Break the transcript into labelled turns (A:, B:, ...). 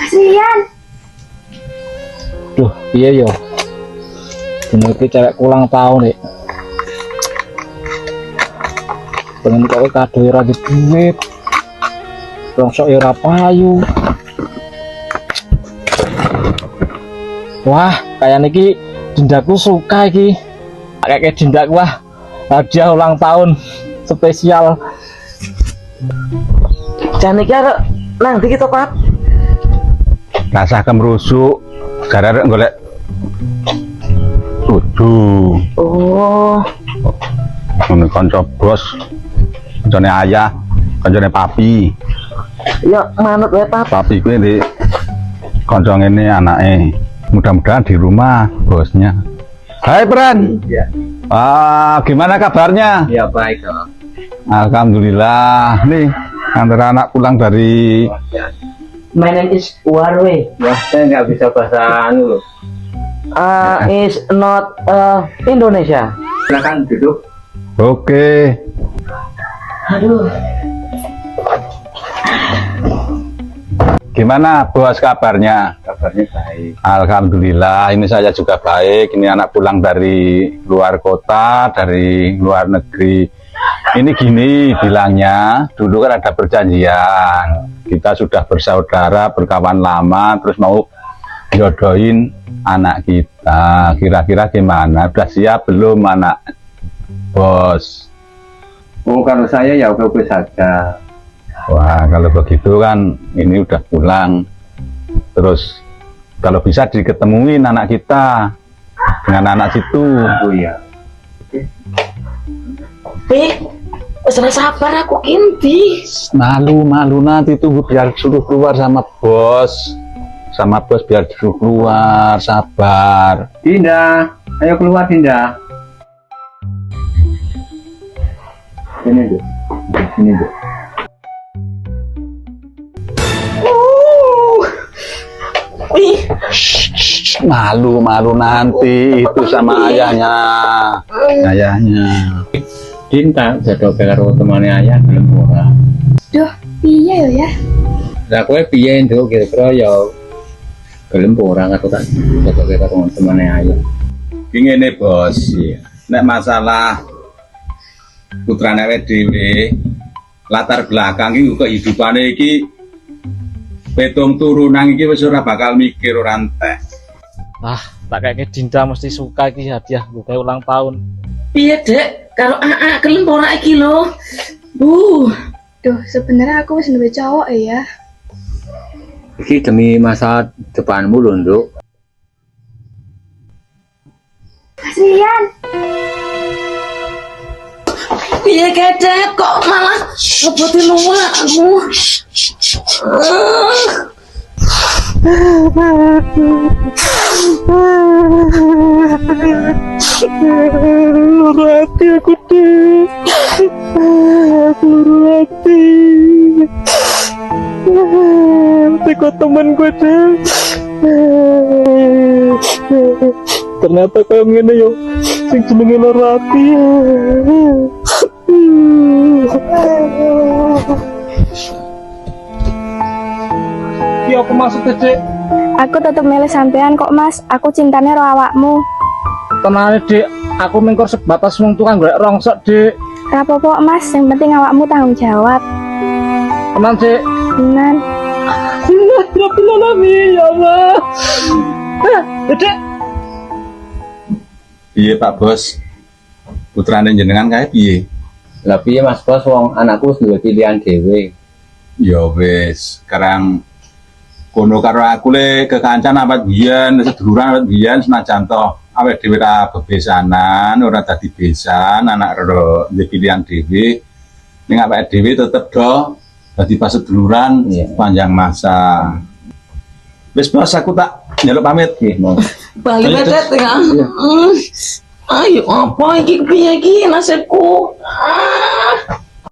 A: Kasihan.
B: Duh, iya yo. Dino iki cewek ulang tahun nih. Pengen kok kado ora di duit. Rongsok ora payu. Wah, kayak niki dindaku suka iki. Kayak dindaku wah. Hadiah ulang tahun spesial.
C: Jan iki arek nang ndi kita, Pak?
D: Rasa kemrusuk gara-gara golek tujuh.
C: Oh,
D: Ngono kanca bos, kancane ayah, kancane papi.
C: ya manut wae, Pak.
D: Papi kuwi di kanca ngene anake. Mudah-mudahan di rumah bosnya. Hai Pran.
B: Ya.
D: Gimana kabarnya?
B: Ya baik kok.
D: Alhamdulillah. Nih, antara anak pulang dari
C: My name is Warwe.
B: Wah, saya nggak bisa bahasa anu loh.
C: Is not Indonesia.
B: Silakan duduk.
D: Oke.
C: Aduh.
D: Gimana bos kabarnya?
B: Kabarnya baik.
D: Alhamdulillah, ini saya juga baik. Ini anak pulang dari luar kota, dari luar negeri. Ini gini bilangnya, dulu kan ada perjanjian. Kita sudah bersaudara, berkawan lama, terus mau jodohin anak kita. Kira-kira gimana? Udah siap belum anak bos?
B: Oh, kalau saya ya oke-oke saja.
D: Wah, kalau begitu kan ini udah pulang. Terus kalau bisa diketemuin anak kita dengan anak situ.
B: Oh iya.
C: Wis ora sabar aku kinti.
D: Malu nanti tunggu biar suruh keluar sama bos. Sama bos biar suruh keluar, sabar.
B: Dinda, ayo keluar Dinda. Sini deh. Sini deh.
C: Wih,
D: Malu nanti itu sama ayahnya. Ayahnya.
B: Dinda jodoh karo temane ayah belum ora.
A: Duh, piye yo ya?
B: Lah kowe piye nduk kira-kira ya gelem ora karo tak jodoh karo temane ayah.
D: Ki ngene bos, nek masalah putrane awake dhewe latar belakang iki kehidupane iki petung turunan iki wis ora bakal mikir ora entek.
B: Ah, tak kayaknya Dinda mesti suka iki hadiah gue kayak ulang tahun.
C: piye, Dek? Kalau AA kelem ora iki lho.
A: Duh, sebenarnya aku wis duwe cowok ya.
B: Iki demi masa depanmu lho, Nduk.
A: Kasihan.
C: Piye Dek? Kok malah ngeboti luwak aku.
B: Hati aku deh. Hati. Teko temen gue deh. Ternyata kayak gini yo. Sing jenenge Rati. Iya aku masuk ke Dek.
A: Aku tetep milih sampean kok, Mas. Aku cintanya ro awakmu.
B: Tenane Dek, aku mengkor sebatas wong tukang golek rongsok Dek.
A: Ra apa-apa, Mas. Yang penting awakmu tanggung jawab.
B: Tenan Dek.
A: Tenan.
B: Bismillahirrahmanirrahim ya Allah. Dek.
D: Iya Pak Bos, putrane jenengan kae piye?
E: Lah piye Mas Bos, wong anakku wis duwe pilihan dhewe.
D: Ya wis, sekarang kono karo aku le kekancan awet biyen, seduluran awet biyen senajan to awake dhewe ra bebesanan, ora dadi besan, anak ro duwe pilihan dhewe. Ning awake dhewe tetep do dadi paseduluran panjang masa. Wis Bos, aku tak njaluk pamit.
E: Nggih, mau.
C: Bali Dek ya. Ayo apa iki piye iki nasibku?